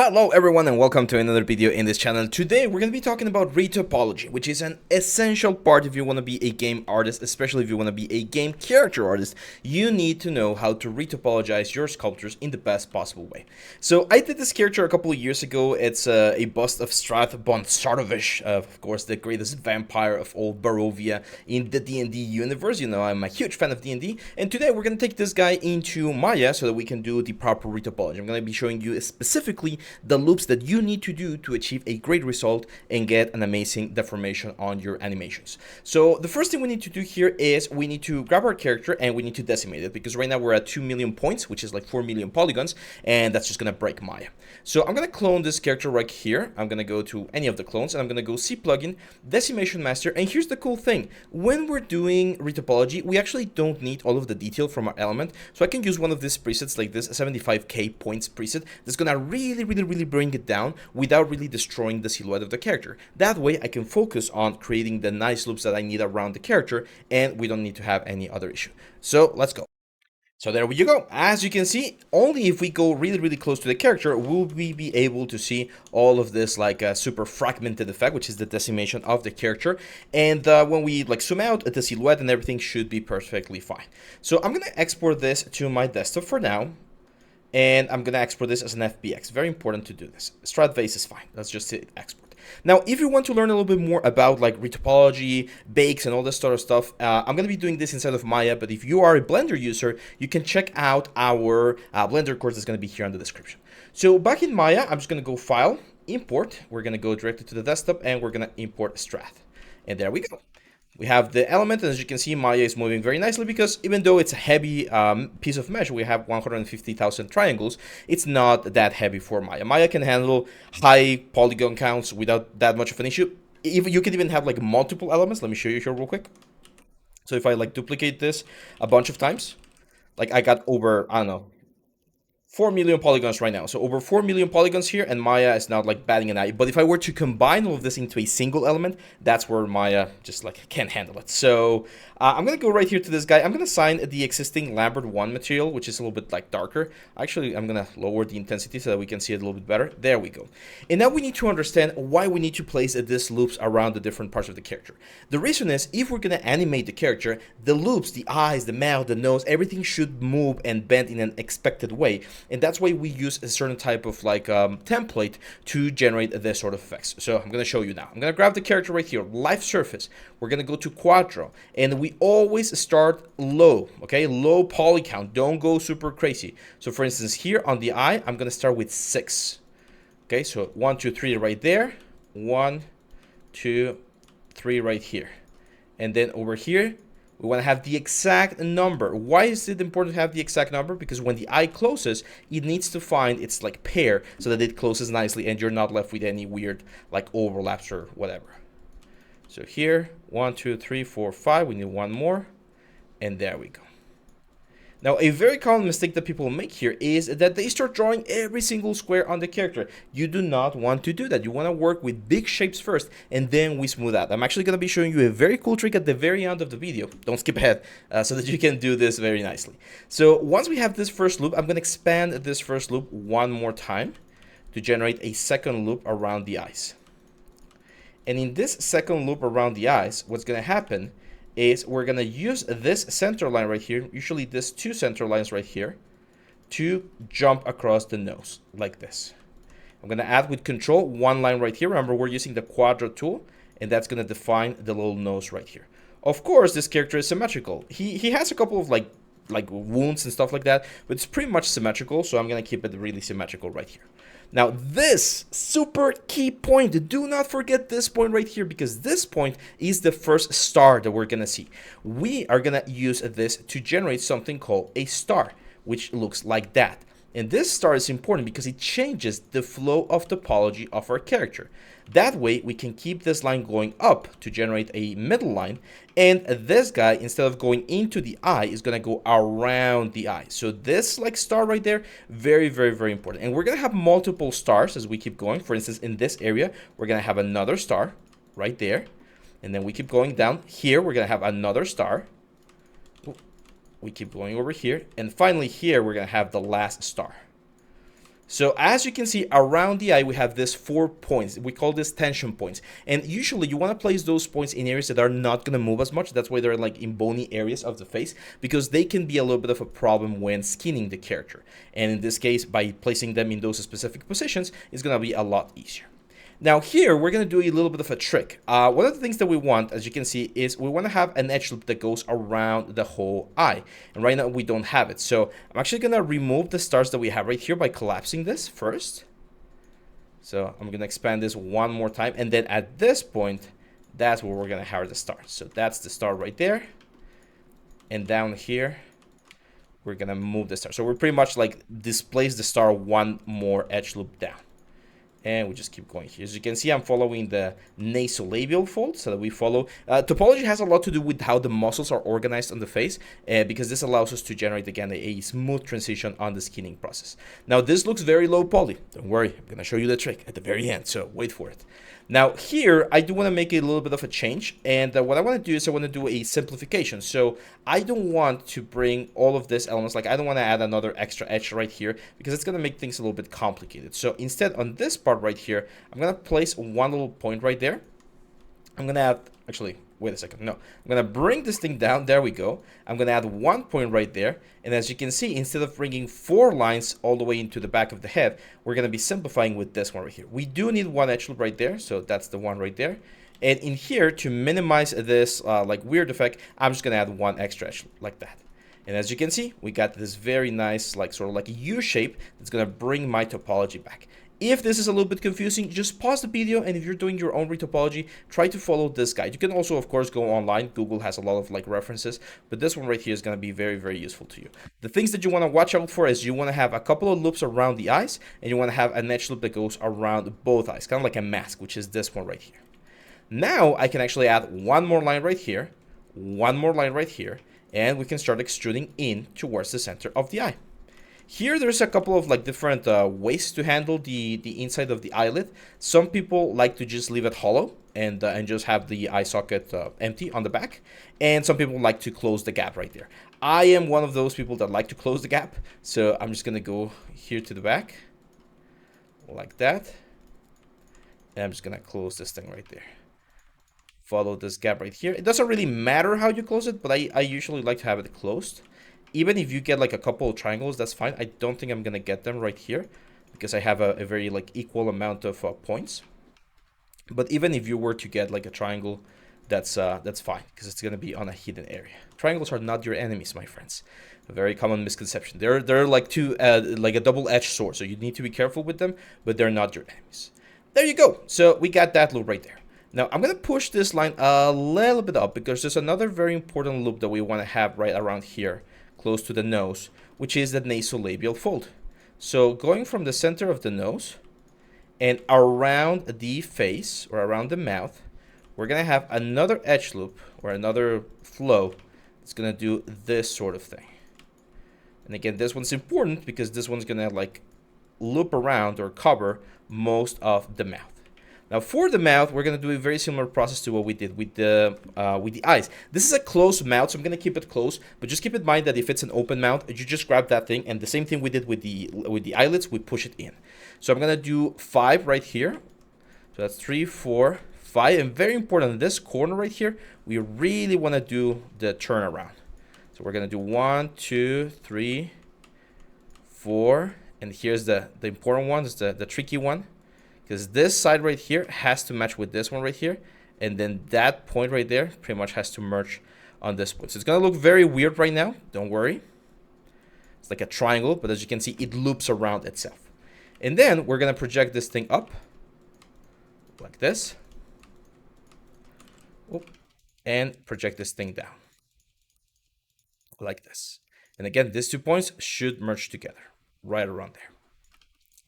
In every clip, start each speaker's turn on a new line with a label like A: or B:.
A: Hello everyone and welcome to another video in this channel. Today we're going to be talking about retopology, which is an essential part if you want to be a game artist, especially if you want to be a game character artist. You need to know how to retopologize your sculptures in the best possible way. So I did this character a couple of years ago. It's a bust of Strath von Sartovich, of course the greatest vampire of all Barovia in the D&D universe. You know, I'm a huge fan of D&D, and today we're going to take this guy into Maya so that we can do the proper retopology. I'm going to be showing you specifically the loops that you need to do to achieve a great result and get an amazing deformation on your animations. So the first thing we need to do here is we need to grab our character and we need to decimate it, because right now we're at 2 million points, which is like 4 million polygons, and that's just gonna break Maya. So I'm gonna clone this character right here. I'm gonna go to any of the clones and I'm gonna go C plugin, decimation master, and here's the cool thing. When we're doing retopology, we actually don't need all of the detail from our element, so I can use one of these presets like this 75k points preset that's gonna really bring it down without really destroying the silhouette of the character. That way I can focus on creating the nice loops that I need around the character, and we don't need to have any other issue. So let's go. So there you go. As you can see, only if we go really close to the character will we be able to see all of this like a super fragmented effect, which is the decimation of the character. And when we like zoom out, the silhouette and everything should be perfectly fine. So I'm gonna export this to my desktop for now, and I'm gonna export this as an FBX. Very important to do this. Strat vase is fine. Let's just hit export. Now, if you want to learn a little bit more about like retopology, bakes, and all this sort of stuff, I'm gonna be doing this inside of Maya. But if you are a Blender user, you can check out our Blender course that's gonna be here in the description. So back in Maya, I'm just gonna go File, Import. We're gonna go directly to the desktop, and we're gonna import Strat. And there we go. We have the element, and as you can see, Maya is moving very nicely, because even though it's a heavy piece of mesh, we have 150,000 triangles, it's not that heavy for Maya. Maya can handle high polygon counts without that much of an issue. If you can even have like multiple elements. Let me show you here real quick. So if I like duplicate this a bunch of times, like I got over, I don't know, 4 million polygons right now. So over 4 million polygons here, and Maya is not like batting an eye. But if I were to combine all of this into a single element, that's where Maya just like can't handle it. So I'm gonna go right here to this guy. I'm gonna assign the existing Lambert 1 material, which is a little bit like darker. Actually, I'm gonna lower the intensity so that we can see it a little bit better. There we go. And now we need to understand why we need to place these loops around the different parts of the character. The reason is, if we're gonna animate the character, the loops, the eyes, the mouth, the nose, everything should move and bend in an expected way. And that's why we use a certain type of like template to generate this sort of effects. So I'm going to show you now. I'm going to grab the character right here, live surface. We're going to go to Quadro, and we always start low, okay? Low poly count. Don't go super crazy. So for instance, here on the eye, I'm going to start with 6. Okay, so 1, 2, 3 right there. 1, 2, 3 right here. And then over here, we want to have the exact number. Why is it important to have the exact number? Because when the eye closes, it needs to find its like pair so that it closes nicely and you're not left with any weird like overlaps or whatever. So here, 1, 2, 3, 4, 5. We need one more, and there we go. Now, a very common mistake that people make here is that they start drawing every single square on the character. You do not want to do that. You want to work with big shapes first, and then we smooth out. I'm actually going to be showing you a very cool trick at the very end of the video. Don't skip ahead, so that you can do this very nicely. So once we have this first loop, I'm going to expand this first loop one more time to generate a second loop around the eyes. And in this second loop around the eyes, what's going to happen is we're going to use this center line right here, usually these two center lines right here, to jump across the nose like this. I'm going to add with control one line right here. Remember, we're using the quadro tool, and that's going to define the little nose right here. Of course, this character is symmetrical. He has a couple of like wounds and stuff like that, but it's pretty much symmetrical, so I'm going to keep it really symmetrical right here. Now, this super key point, do not forget this point right here, because this point is the first star that we're going to see. We are going to use this to generate something called a star, which looks like that. And this star is important because it changes the flow of topology of our character. That way, we can keep this line going up to generate a middle line. And this guy, instead of going into the eye, is going to go around the eye. So this like star right there, very important. And we're going to have multiple stars as we keep going. For instance, in this area, we're going to have another star right there. And then we keep going down. Here, we're going to have another star. We keep going over here, and finally here we're gonna have the last star. So as you can see, around the eye, we have these 4 points. We call this tension points. And usually you want to place those points in areas that are not going to move as much. That's why they're like in bony areas of the face, because they can be a little bit of a problem when skinning the character. And in this case, by placing them in those specific positions, it's going to be a lot easier. Now here, we're going to do a little bit of a trick. One of the things that we want, as you can see, is we want to have an edge loop that goes around the whole eye. And right now, we don't have it. So I'm actually going to remove the stars that we have right here by collapsing this first. So I'm going to expand this one more time. And then at this point, that's where we're going to have the star. So that's the star right there. And down here, we're going to move the star. So we're pretty much like displace the star one more edge loop down. And we just keep going here. As you can see, I'm following the nasolabial fold, so that we follow. Topology has a lot to do with how the muscles are organized on the face, because this allows us to generate, again, a smooth transition on the skinning process. Now, this looks very low poly. Don't worry, I'm going to show you the trick at the very end, so wait for it. Now, here, I do want to make a little bit of a change, and what I want to do is I want to do a simplification. So I don't want to bring all of these elements, like I don't want to add another extra edge right here, because it's going to make things a little bit complicated. So instead, on this part right here, I'm going to place one little point right there. I'm going to add, actually, wait a second, no. I'm going to bring this thing down, there we go. I'm going to add one point right there, and as you can see, instead of bringing 4 lines all the way into the back of the head, we're going to be simplifying with this one right here. We do need one edge loop right there, so that's the one right there. And in here, to minimize this like weird effect, I'm just going to add one extra edge loop like that. And as you can see, we got this very nice, like sort of like a U shape that's going to bring my topology back. If this is a little bit confusing, just pause the video, and if you're doing your own retopology, try to follow this guide. You can also, of course, go online. Google has a lot of like references, but this one right here is going to be very, very useful to you. The things that you want to watch out for is you want to have a couple of loops around the eyes, and you want to have an edge loop that goes around both eyes, kind of like a mask, which is this one right here. Now I can actually add one more line right here, one more line right here, and we can start extruding in towards the center of the eye. Here, there's a couple of like different ways to handle the inside of the eyelid. Some people like to just leave it hollow and just have the eye socket empty on the back. And some people like to close the gap right there. I am one of those people that like to close the gap. So I'm just going to go here to the back like that. And I'm just going to close this thing right there. Follow this gap right here. It doesn't really matter how you close it, but I usually like to have it closed. Even if you get like a couple of triangles, that's fine. I don't think I'm gonna get them right here because I have a very like equal amount of points. But even if you were to get like a triangle, that's fine because it's gonna be on a hidden area. Triangles are not your enemies, my friends. A very common misconception. They're like two like a double-edged sword, so you need to be careful with them, but they're not your enemies. There you go. So we got that loop right there. Now I'm gonna push this line a little bit up because there's another very important loop that we want to have right around here, close to the nose, which is the nasolabial fold. So going from the center of the nose and around the face or around the mouth, we're gonna have another edge loop or another flow that's gonna do this sort of thing. And again, this one's important because this one's gonna like loop around or cover most of the mouth. Now for the mouth, we're going to do a very similar process to what we did with the eyes. This is a closed mouth, so I'm going to keep it closed. But just keep in mind that if it's an open mouth, you just grab that thing. And the same thing we did with the eyelids, we push it in. So I'm going to do 5 right here. So that's 3, 4, 5. And very important, in this corner right here, we really want to do the turnaround. So we're going to do 1, 2, 3, 4. And here's the important one, is the tricky one. Because this side right here has to match with this one right here. And then that point right there pretty much has to merge on this point. So it's going to look very weird right now. Don't worry. It's like a triangle, but as you can see, it loops around itself. And then we're going to project this thing up like this. And project this thing down like this. And again, these 2 points should merge together right around there.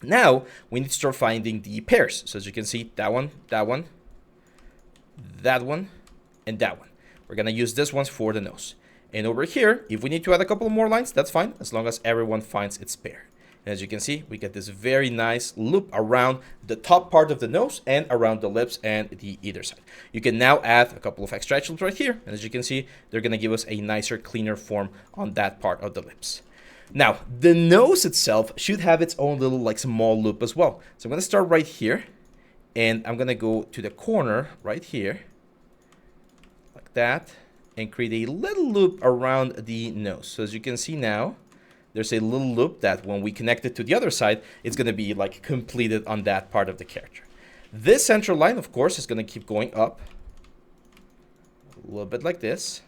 A: Now we need to start finding the pairs. So as you can see, that one, that one, that one, and that one. We're gonna use this one for the nose. And over here, if we need to add a couple more lines, that's fine, as long as everyone finds its pair. And as you can see, we get this very nice loop around the top part of the nose and around the lips and the either side. You can now add a couple of extra edge loops right here. And as you can see, they're gonna give us a nicer, cleaner form on that part of the lips. Now, the nose itself should have its own little like small loop as well. So I'm going to start right here, and I'm going to go to the corner right here, like that, and create a little loop around the nose. So as you can see now, there's a little loop that when we connect it to the other side, it's going to be like completed on that part of the character. This central line, of course, is going to keep going up a little bit like this,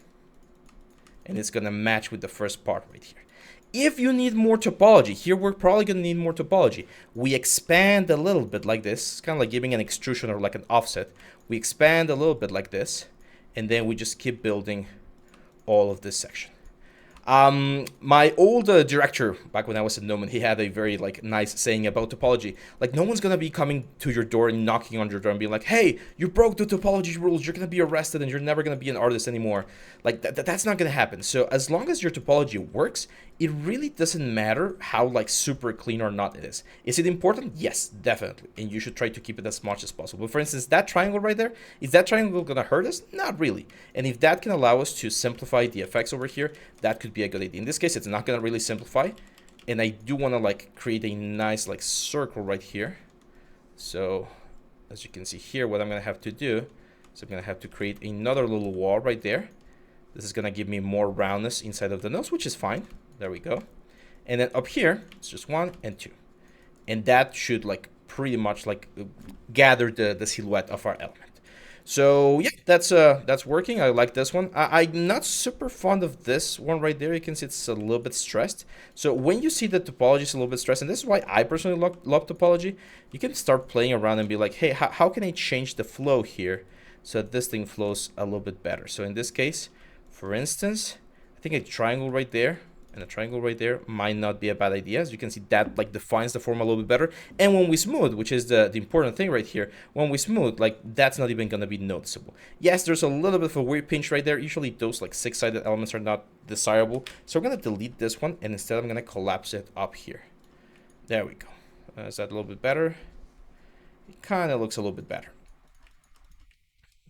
A: and it's going to match with the first part right here. If you need more topology, here we're probably going to need more topology. We expand a little bit like this. It's kind of like giving an extrusion or like an offset. We expand a little bit like this, and then we just keep building all of this section. My old director, back when I was at Noman, he had a very like nice saying about topology. Like, no one's gonna be coming to your door and knocking on your door and being like, hey, you broke the topology rules, you're gonna be arrested and you're never gonna be an artist anymore. Like, that's not gonna happen. So as long as your topology works, it really doesn't matter how like super clean or not it is. Is it important? Yes, definitely. And you should try to keep it as much as possible. For instance, that triangle right there, is that triangle gonna hurt us? Not really. And if that can allow us to simplify the effects over here, that could be a good idea. In this case, it's not gonna really simplify. And I do wanna like create a nice like circle right here. So as you can see here, what I'm gonna have to do is I'm gonna have to create another little wall right there. This is gonna give me more roundness inside of the nose, which is fine. There we go. And then up here, it's just 1 and 2. And that should like pretty much like gather the silhouette of our element. So yeah, that's working. I like this one. I'm not super fond of this one right there. You can see it's a little bit stressed. So when you see the topology is a little bit stressed, and this is why I personally love topology, you can start playing around and be like, hey, how can I change the flow here so that this thing flows a little bit better? So in this case, for instance, I think a triangle right there and a triangle right there might not be a bad idea. As you can see, that like defines the form a little bit better. And when we smooth, which is the important thing right here, when we smooth, like that's not even gonna be noticeable. Yes, there's a little bit of a weird pinch right there. Usually those like 6-sided elements are not desirable. So I'm gonna delete this one, and instead I'm gonna collapse it up here. There we go. Is that a little bit better? It kind of looks a little bit better.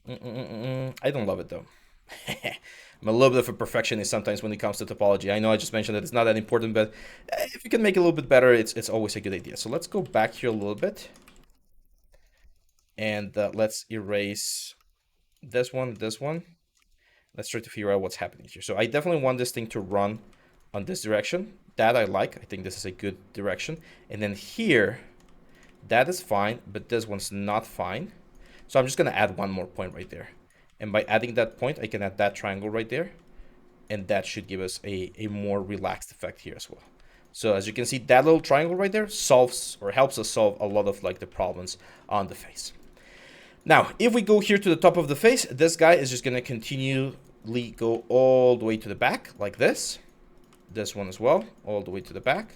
A: I don't love it though. I'm a little bit of a perfectionist sometimes when it comes to topology. I know I just mentioned that it's not that important, but if you can make it a little bit better, it's always a good idea. So let's go back here a little bit. And let's erase this one, this one. Let's try to figure out what's happening here. So I definitely want this thing to run on this direction. That I like. I think this is a good direction. And then here, that is fine, but this one's not fine. So I'm just going to add one more point right there. And by adding that point, I can add that triangle right there. And that should give us a more relaxed effect here as well. So as you can see, that little triangle right there solves or helps us solve a lot of like the problems on the face. Now, if we go here to the top of the face, this guy is just going to continually go all the way to the back like this. This one as well, all the way to the back.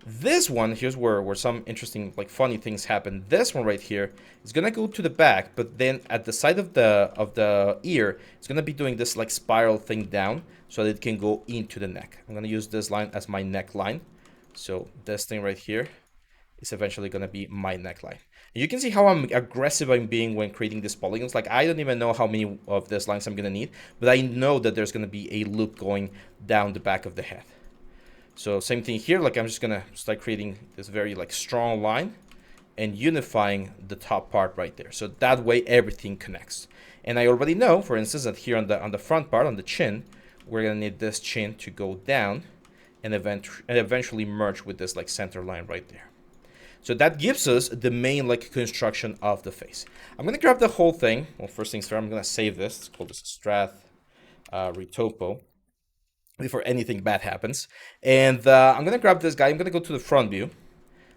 A: This one, here's where some interesting, like funny things happen. This one right here is gonna go to the back, but then at the side of the ear, it's gonna be doing this like spiral thing down so that it can go into the neck. I'm gonna use this line as my neckline. So this thing right here is eventually gonna be my neckline. And you can see how aggressive I'm being when creating these polygons. Like I don't even know how many of these lines I'm gonna need, but I know that there's gonna be a loop going down the back of the head. So same thing here, like I'm just gonna start creating this very like strong line and unifying the top part right there. So that way everything connects. And I already know, for instance, that here on the front part, on the chin, we're gonna need this chin to go down and eventually merge with this like center line right there. So that gives us the main like construction of the face. I'm gonna grab the whole thing. Well, first things first, I'm gonna save this. Let's call this Strath Retopo, before anything bad happens. And I'm gonna grab this guy. I'm gonna go to the front view.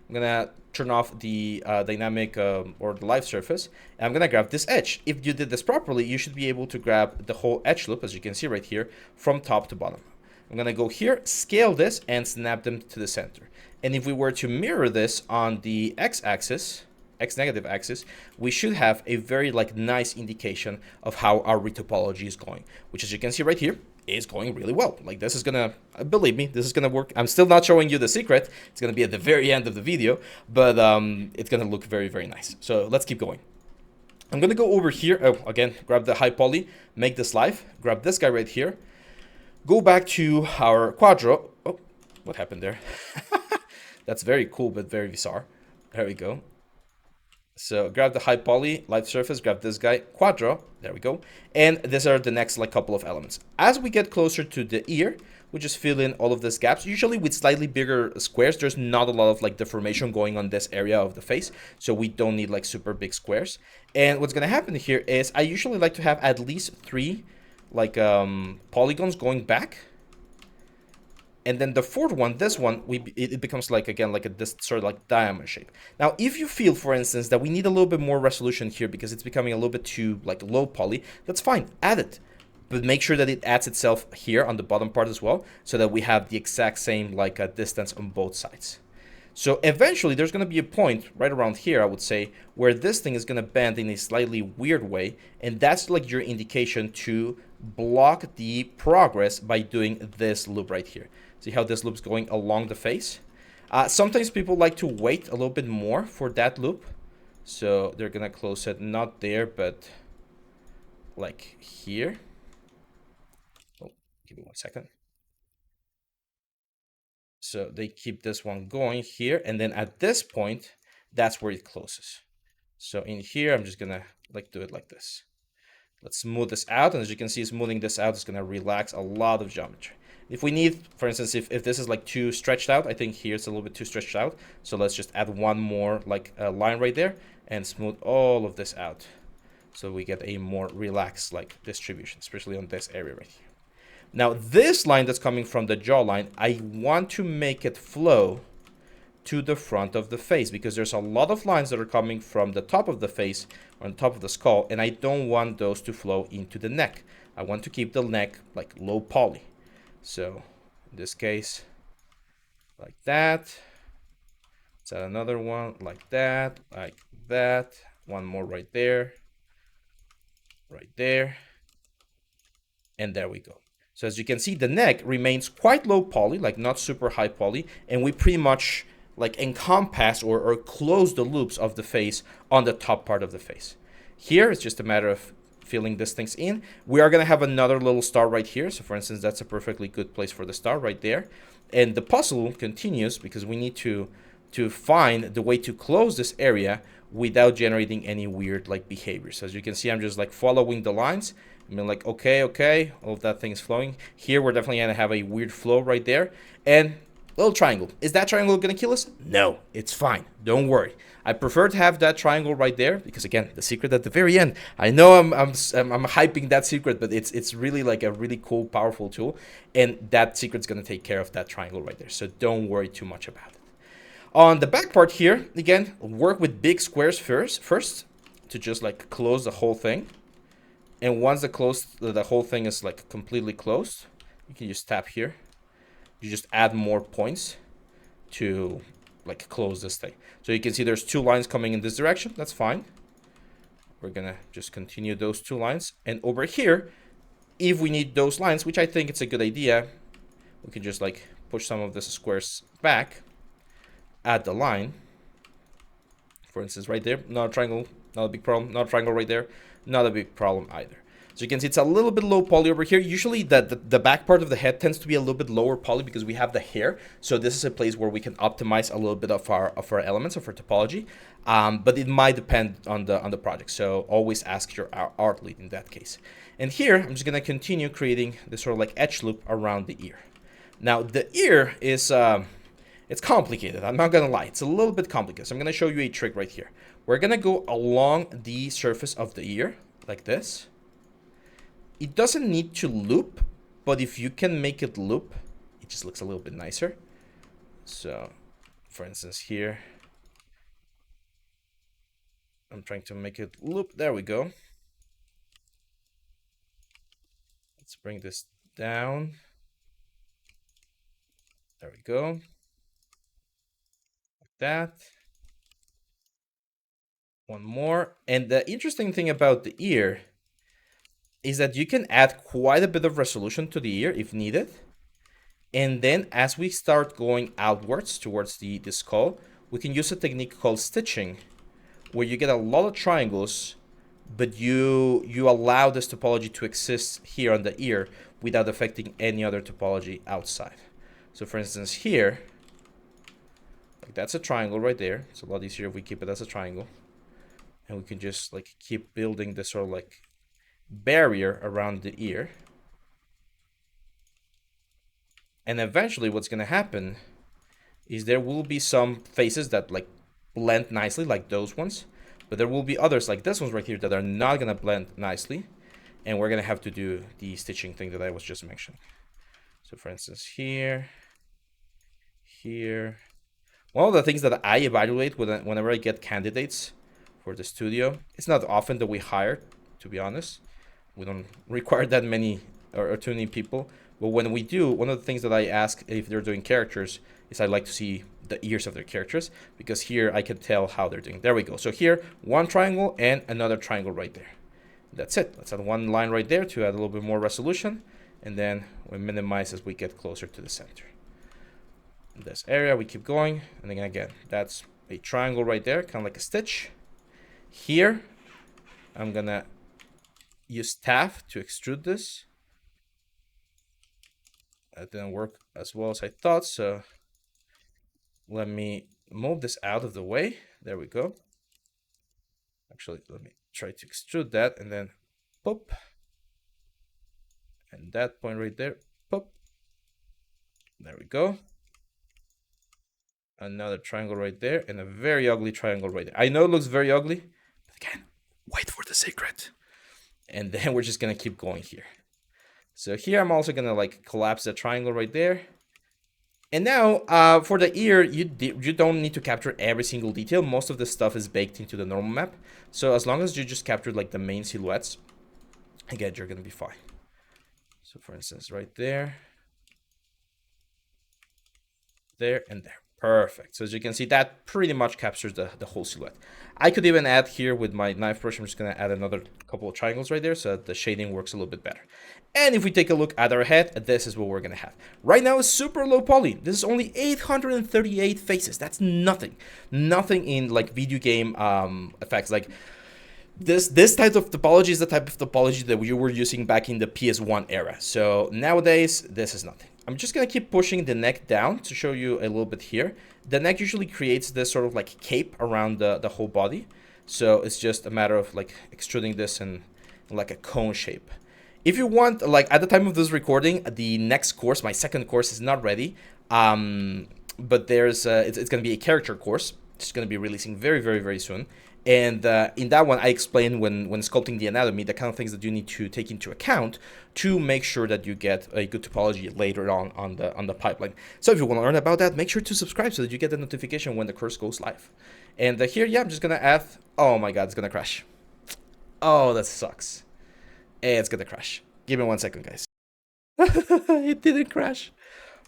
A: I'm gonna turn off the dynamic or the live surface, and I'm gonna grab this edge. If you did this properly, you should be able to grab the whole edge loop, as you can see right here, from top to bottom. I'm gonna go here, scale this, and snap them to the center. And if we were to mirror this on the x-axis, x-negative axis, we should have a very like nice indication of how our retopology is going, which, as you can see right here, is going really well. Like this is gonna, believe me, this is gonna work. I'm still not showing you the secret. It's gonna be at the very end of the video, but it's gonna look very, very nice. So let's keep going. I'm gonna go over here. Oh, again, grab the high poly, make this live, grab this guy right here, go back to our quadro. Oh, What happened there? That's very cool, but very bizarre. There we go. So grab the high poly, light surface, grab this guy, quadro, there we go. And these are the next like couple of elements. As we get closer to the ear, we just fill in all of these gaps. Usually with slightly bigger squares, there's not a lot of like deformation going on this area of the face. So we don't need like super big squares. And what's gonna happen here is I usually like to have at least 3 like polygons going back. And then the fourth one, this one, it becomes like, again, like this sort of like diamond shape. Now, if you feel, for instance, that we need a little bit more resolution here because it's becoming a little bit too like low poly, that's fine, add it. But make sure that it adds itself here on the bottom part as well, so that we have the exact same like distance on both sides. So eventually there's going to be a point right around here, I would say, where this thing is going to bend in a slightly weird way. And that's like your indication to block the progress by doing this loop right here. See how this loop's going along the face? Sometimes people like to wait a little bit more for that loop. So they're going to close it not there, but like here. Oh, give me 1 second. So they keep this one going here, and then at this point, that's where it closes. So in here, I'm just gonna like do it like this. Let's smooth this out, and as you can see, smoothing this out is gonna relax a lot of geometry. If we need, for instance, if this is like too stretched out, I think here it's a little bit too stretched out. So let's just add one more like line right there and smooth all of this out. So we get a more relaxed like distribution, especially on this area right here. Now, this line that's coming from the jawline, I want to make it flow to the front of the face because there's a lot of lines that are coming from the top of the face on top of the skull, and I don't want those to flow into the neck. I want to keep the neck like low poly. So in this case, like that. Let's add another one like that, like that. One more right there, and there we go. So as you can see, the neck remains quite low poly, like not super high poly, and we pretty much like encompass or close the loops of the face on the top part of the face. Here, it's just a matter of filling these things in. We are going to have another little star right here. So for instance, that's a perfectly good place for the star right there. And the puzzle continues because we need to find the way to close this area without generating any weird like behavior. So as you can see, I'm just like following the lines. I mean, like, okay, all of that thing is flowing. Here, we're definitely going to have a weird flow right there. And little triangle. Is that triangle going to kill us? No, it's fine. Don't worry. I prefer to have that triangle right there because, again, the secret at the very end. I know I'm hyping that secret, but it's really like a really cool, powerful tool. And that secret's going to take care of that triangle right there. So don't worry too much about it. On the back part here, again, work with big squares first to just like close the whole thing. And once the whole thing is like completely closed, you can just tap here. You just add more points to like close this thing. So you can see there's 2 lines coming in this direction. That's fine. We're gonna just continue those 2 lines. And over here, if we need those lines, which I think it's a good idea, we can just like push some of these squares back, add the line. For instance, right there, not a triangle, not a big problem. Not a triangle right there, not a big problem either. So you can see it's a little bit low poly over here. Usually the back part of the head tends to be a little bit lower poly because we have the hair. So this is a place where we can optimize a little bit of our elements, of our topology. But it might depend on the project. So always ask your art lead in that case. And here, I'm just gonna continue creating this sort of like edge loop around the ear. Now the ear is, it's complicated. I'm not gonna lie, it's a little bit complicated. So I'm gonna show you a trick right here. We're gonna go along the surface of the ear like this. It doesn't need to loop, but if you can make it loop, it just looks a little bit nicer. So, for instance, here, I'm trying to make it loop. There we go. Let's bring this down. There we go. Like that. One more. And the interesting thing about the ear is that you can add quite a bit of resolution to the ear if needed. And then as we start going outwards towards the skull, we can use a technique called stitching, where you get a lot of triangles, but you allow this topology to exist here on the ear without affecting any other topology outside. So for instance here, like that's a triangle right there. It's a lot easier if we keep it as a triangle. And we can just like keep building this sort of like barrier around the ear. And eventually what's gonna happen is there will be some faces that like blend nicely, like those ones. But there will be others like this ones right here that are not gonna blend nicely. And we're gonna have to do the stitching thing that I was just mentioning. So for instance here, here. One of the things that I evaluate whenever I get candidates for the studio, it's not often that we hire, to be honest. We don't require that many or too many people. But when we do, one of the things that I ask if they're doing characters is I like to see the ears of their characters, because here I can tell how they're doing. There we go. So here, one triangle and another triangle right there. That's it. Let's add one line right there to add a little bit more resolution. And then we minimize as we get closer to the center. In this area, we keep going. And again, that's a triangle right there, kind of like a stitch. Here, I'm going to use TAF to extrude this. That didn't work as well as I thought, so let me move this out of the way. There we go. Actually, let me try to extrude that and then pop. And that point right there, pop. There we go. Another triangle right there and a very ugly triangle right there. I know it looks very ugly, but again, wait for the secret. And then we're just gonna keep going here. So here I'm also gonna like collapse that triangle right there. And now for the ear, you don't need to capture every single detail. Most of the stuff is baked into the normal map. So as long as you just capture like the main silhouettes, again, you're gonna be fine. So for instance, right there, there, and there. Perfect. So as you can see, that pretty much captures the whole silhouette. I could even add here with my knife brush, I'm just going to add another couple of triangles right there so that the shading works a little bit better. And if we take a look at our head, this is what we're going to have. Right now it's super low poly. This is only 838 faces. That's nothing. Nothing in like video game effects. Like this type of topology is the type of topology that we were using back in the PS1 era. So nowadays, this is nothing. I'm just going to keep pushing the neck down to show you a little bit here. The neck usually creates this sort of like cape around the whole body. So it's just a matter of like extruding this in like a cone shape. If you want, like at the time of this recording, the next course, my second course, is not ready. But there's it's going to be a character course. It's going to be releasing very, very, very soon. And in that one, I explain when sculpting the anatomy, the kind of things that you need to take into account to make sure that you get a good topology later on the pipeline. So if you want to learn about that, make sure to subscribe so that you get the notification when the course goes live. And here, yeah, I'm just going to add, oh my God, it's going to crash. Oh, that sucks. It's going to crash. Give me 1 second, guys. It didn't crash.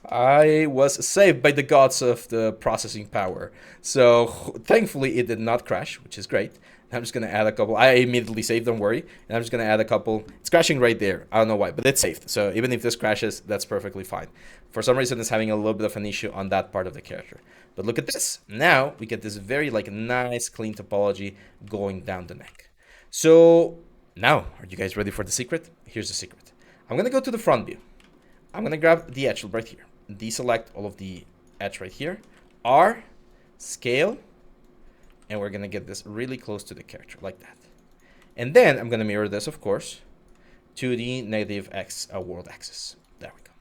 A: I was saved by the gods of the processing power. So thankfully it did not crash, which is great. I'm just going to add a couple. I immediately saved, don't worry. And I'm just going to add a couple. It's crashing right there. I don't know why, but it's saved. So even if this crashes, that's perfectly fine. For some reason, it's having a little bit of an issue on that part of the character. But look at this. Now we get this very like nice, clean topology going down the neck. So now, are you guys ready for the secret? Here's the secret. I'm going to go to the front view. I'm going to grab the edge right here. Deselect all of the edge right here. R, scale, and we're going to get this really close to the character like that. And then I'm going to mirror this, of course, to the negative X world axis. There we go.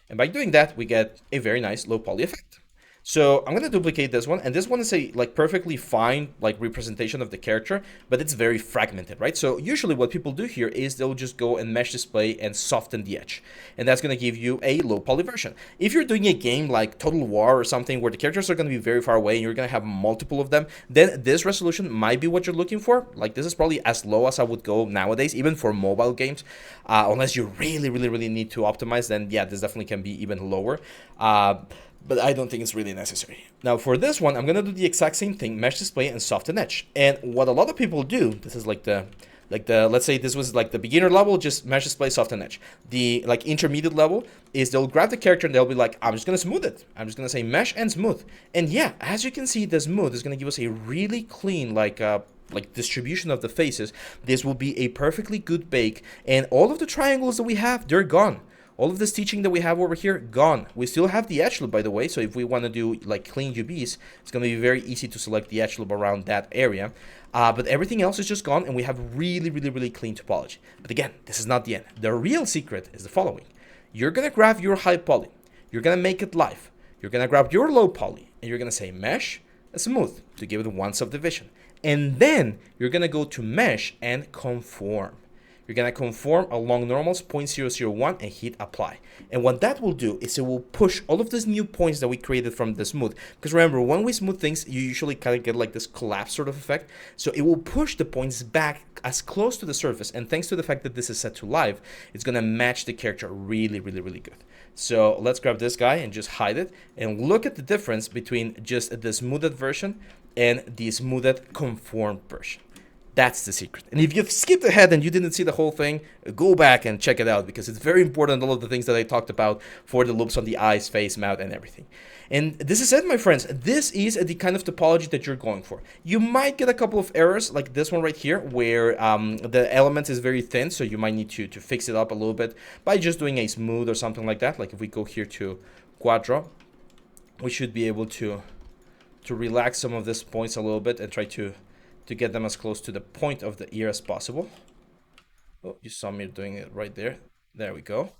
A: And by doing that, we get a very nice low poly effect. So I'm going to duplicate this one, and this one is a like perfectly fine like representation of the character, but it's very fragmented, right? So usually what people do here is they'll just go and mesh display and soften the edge, and that's going to give you a low poly version. If you're doing a game like Total War or something where the characters are going to be very far away and you're going to have multiple of them, then this resolution might be what you're looking for. Like this is probably as low as I would go nowadays, even for mobile games, unless you really need to optimize. Then yeah, this definitely can be even lower. But I don't think it's really necessary. Now for this one, I'm going to do the exact same thing, mesh display and soften edge. And what a lot of people do, this is like the, let's say this was like the beginner level, just mesh display, soften edge. The like intermediate level is they'll grab the character and they'll be like, I'm just going to smooth it. I'm just going to say mesh and smooth. And yeah, as you can see, the smooth is going to give us a really clean, like distribution of the faces. This will be a perfectly good bake. And all of the triangles that we have, they're gone. All of this teaching that we have over here, gone. We still have the edge loop, by the way, so if we want to do like clean UVs, it's going to be very easy to select the edge loop around that area. But everything else is just gone, and we have really clean topology. But again, this is not the end. The real secret is the following. You're going to grab your high poly, you're going to make it live, you're going to grab your low poly, and you're going to say mesh, smooth, to give it one subdivision. And then you're going to go to mesh and conform. You're going to conform along normals 0.001 and hit apply. And what that will do is it will push all of these new points that we created from the smooth. Because remember, when we smooth things, you usually kind of get like this collapse sort of effect. So it will push the points back as close to the surface. And thanks to the fact that this is set to live, it's going to match the character really good. So let's grab this guy and just hide it. And look at the difference between just the smoothed version and the smoothed conformed version. That's the secret. And if you've skipped ahead and you didn't see the whole thing, go back and check it out, because it's very important, all of the things that I talked about for the loops on the eyes, face, mouth, and everything. And this is it, my friends. This is the kind of topology that you're going for. You might get a couple of errors like this one right here, where the elements is very thin, so you might need to fix it up a little bit by just doing a smooth or something like that. Like if we go here to Quadro, we should be able to relax some of these points a little bit and try to get them as close to the point of the ear as possible. Oh, you saw me doing it right there. There we go.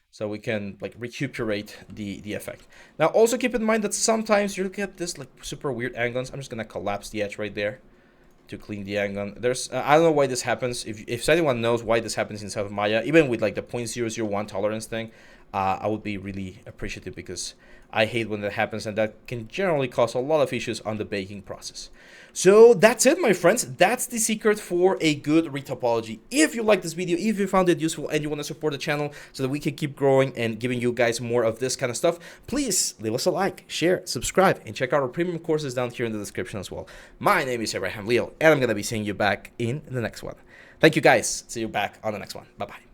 A: So we can like recuperate the effect. Now also keep in mind that sometimes you'll get this like super weird angles. I'm just gonna collapse the edge right there to clean the angle. There's I don't know why this happens. If anyone knows why this happens inside of Maya, even with like the 0.001 tolerance thing, I would be really appreciative, because I hate when that happens, and that can generally cause a lot of issues on the baking process. So that's it, my friends. That's the secret for a good retopology. If you like this video, if you found it useful and you want to support the channel so that we can keep growing and giving you guys more of this kind of stuff, please leave us a like, share, subscribe, and check out our premium courses down here in the description as well. My name is Leal, and I'm going to be seeing you back in the next one. Thank you, guys. See you back on the next one. Bye-bye.